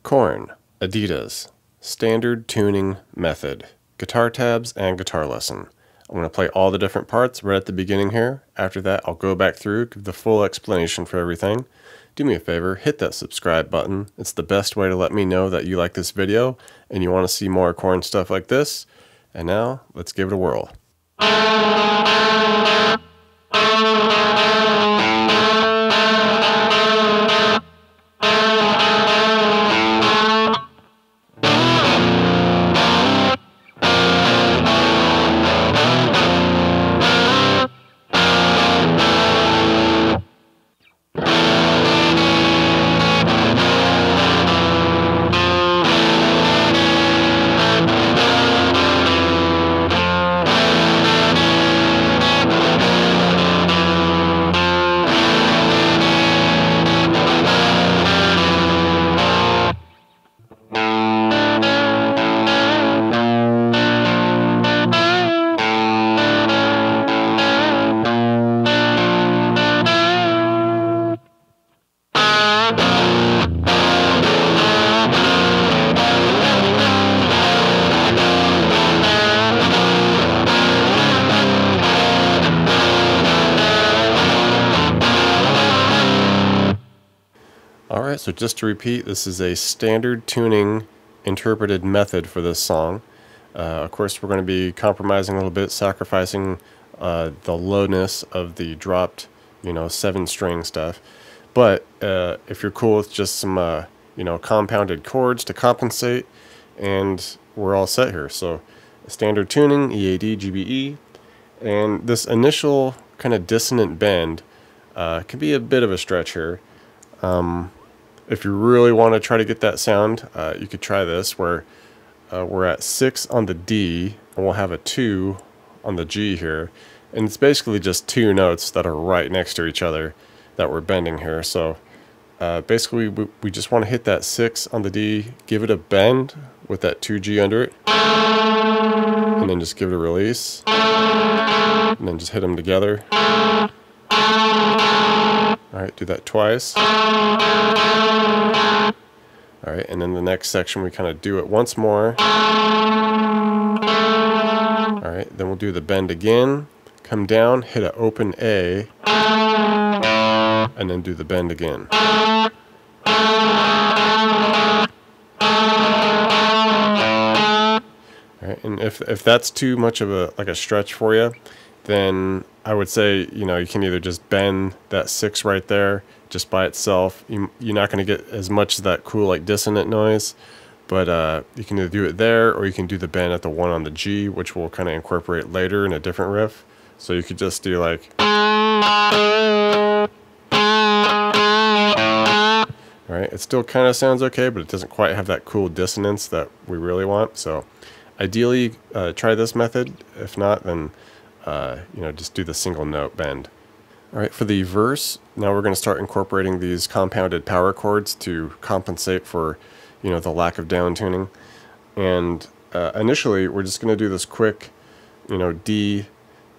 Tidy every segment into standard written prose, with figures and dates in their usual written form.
Korn Adidas Standard Tuning Method, Guitar Tabs and Guitar Lesson. I'm going to play all the different parts right at the beginning here. After that, I'll go back through, give the full explanation for everything. Do me a favor, hit that subscribe button. It's the best way to let me know that you like this video and you want to see more Korn stuff like this. And now, let's give it a whirl. Alright, so just to repeat, this is a standard tuning interpreted method for this song. Of course, we're going to be compromising a little bit, sacrificing the lowness of the dropped, 7-string stuff. But if you're cool with just some, compounded chords to compensate, and we're all set here. So, standard tuning, E-A-D, G-B-E, and this initial kind of dissonant bend can be a bit of a stretch here. If you really want to try to get that sound, you could try this, where we're at 6 on the D, and we'll have a 2 on the G here. And it's basically just two notes that are right next to each other that we're bending here. So basically we just want to hit that 6 on the D, give it a bend with that 2G under it, and then just give it a release, and then just hit them together. Alright, do that twice. Alright, and then the next section we kind of do it once more. Alright, then we'll do the bend again, come down, hit an open A, and then do the bend again. Alright, and if that's too much of a stretch for you, then I would say, you can either just bend that 6 right there just by itself. You're not going to get as much of that cool dissonant noise, but you can either do it there, or you can do the bend at the 1 on the G, which we'll kind of incorporate later in a different riff. So you could just do Alright, it still kind of sounds okay, but it doesn't quite have that cool dissonance that we really want. So ideally, try this method. If not, then just do the single note bend. Alright, for the verse, now we're going to start incorporating these compounded power chords to compensate for, the lack of down tuning. And initially, we're just going to do this quick, D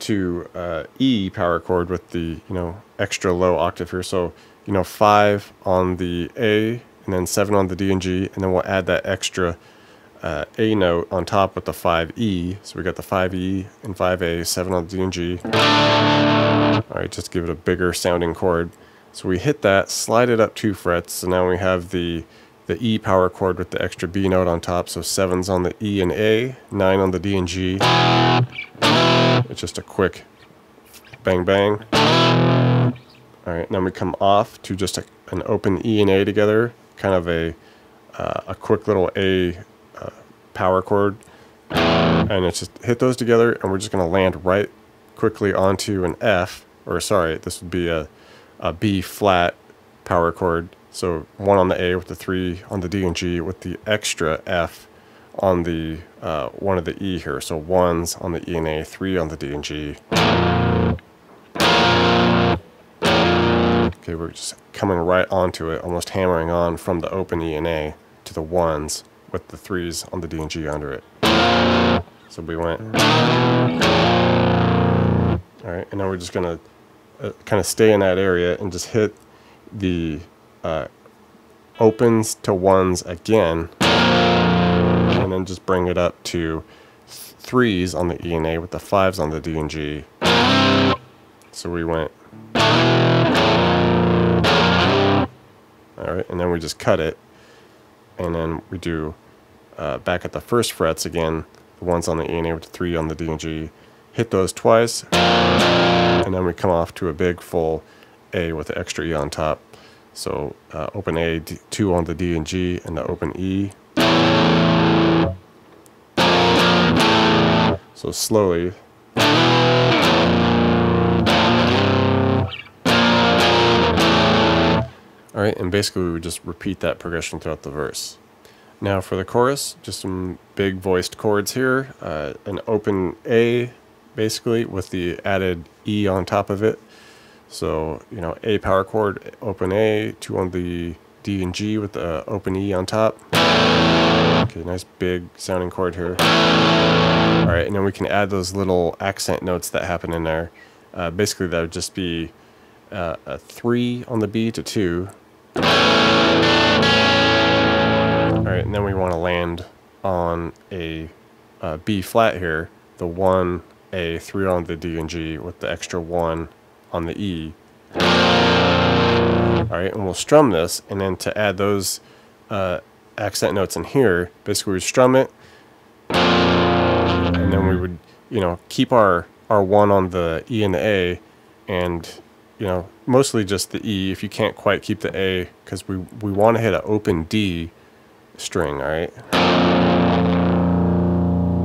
to E power chord with the, extra low octave here. So, 5 on the A, and then 7 on the D and G, and then we'll add that extra A note on top with the 5E. So we got the 5E and 5A, 7 on the D and G. Alright, just give it a bigger sounding chord. So we hit that, slide it up 2 frets, so now we have the E power chord with the extra B note on top. So 7's on the E and A, 9 on the D and G. It's just a quick bang bang. Alright, now we come off to just an open E and A together, kind of a quick little A power chord, and it's just hit those together, and we're just going to land right quickly onto an F, or sorry, this would be a B flat power chord. So 1 on the A with the 3 on the D and G with the extra F on the 1 of the E here. So 1's on the E and A, 3 on the D and G. Okay, we're just coming right onto it, almost hammering on from the open E and A to the 1's with the 3's on the D and G under it. So we went. Alright, and now we're just going to kind of stay in that area and just hit the opens to ones again, and then just bring it up to threes on the E and A with the fives on the D and G. So we went, alright, and then we just cut it, and then we do back at the first frets again, the ones on the E and A with the 3 on the D and G, hit those twice, and then we come off to a big full A with the extra E on top. So open A, 2 on the D and G, and the open E. So slowly. Alright, and basically we would just repeat that progression throughout the verse. Now for the chorus, just some big voiced chords here. An open A, basically, with the added E on top of it. So, you know, A power chord, open A, 2 on the D and G with the open E on top. Okay, nice big sounding chord here. Alright, and then we can add those little accent notes that happen in there. Basically that would just be a 3 on the B to 2. Alright, and then we want to land on a B flat here, the 1, A, 3 on the D and G with the extra 1 on the E. Alright, and we'll strum this, and then to add those accent notes in here, basically we strum it, and then we would, you know, keep our 1 on the E and the A, and, you know, mostly just the E if you can't quite keep the A, because we want to hit an open D string, alright?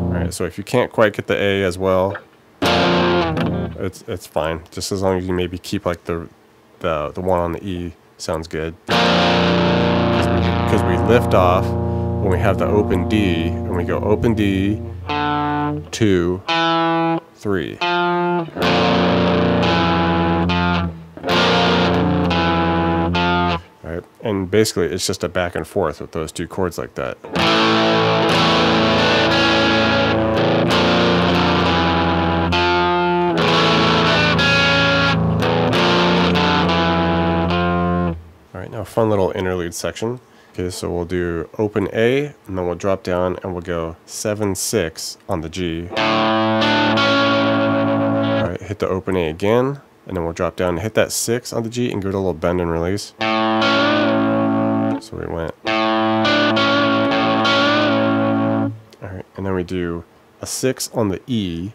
Alright, so if you can't quite get the A as well, it's fine. Just as long as you maybe keep like the 1 on the E sounds good. Because we lift off when we have the open D, and we go open D, 2, 3. Alright, and basically it's just a back and forth with those two chords like that. Alright, now a fun little interlude section. Okay, so we'll do open A, and then we'll drop down and we'll go 7, 6 on the G. Alright, hit the open A again, and then we'll drop down and hit that 6 on the G and give it a little bend and release. So we went. Alright, and then we do a 6 on the E.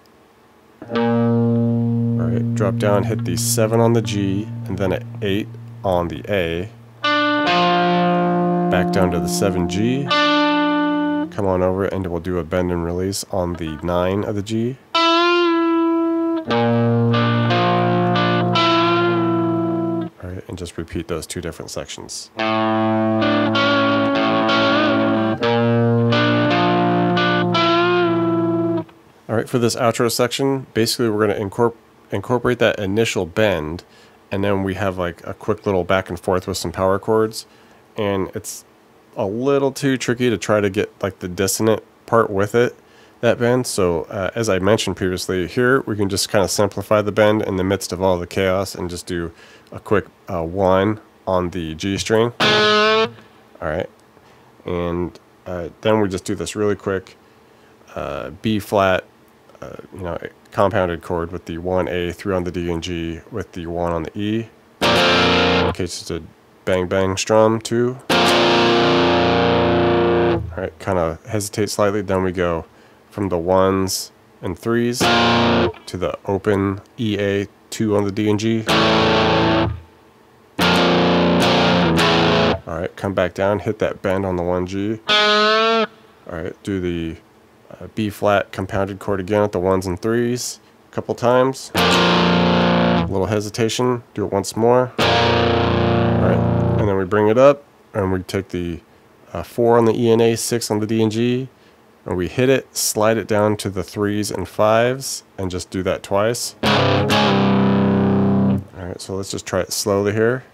Alright, drop down, hit the 7 on the G, and then an 8 on the A. Back down to the 7G. Come on over, and we'll do a bend and release on the 9 of the G. Alright, and just repeat those two different sections. Alright, for this outro section, basically we're going to incorporate that initial bend, and then we have like a quick little back and forth with some power chords, and it's a little too tricky to try to get like the dissonant part with it, that bend. So as I mentioned previously, here we can just kind of simplify the bend in the midst of all the chaos and just do a quick 1 on the G string. Alright, and then we just do this really quick B flat, you know, compounded chord with the 1 A, 3 on the D and G with the 1 on the E. Okay, just a bang bang strum 2. Alright, kind of hesitate slightly, then we go from the 1s and 3s to the open E, A, 2 on the D and G. Alright, come back down, hit that bend on the 1G. Alright, do the B flat compounded chord again with the 1s and 3s a couple times. A little hesitation, do it once more. Alright, and then we bring it up, and we take the 4 on the E and A, 6 on the D and G, and we hit it, slide it down to the 3s and 5s, and just do that twice. Alright, so let's just try it slowly here.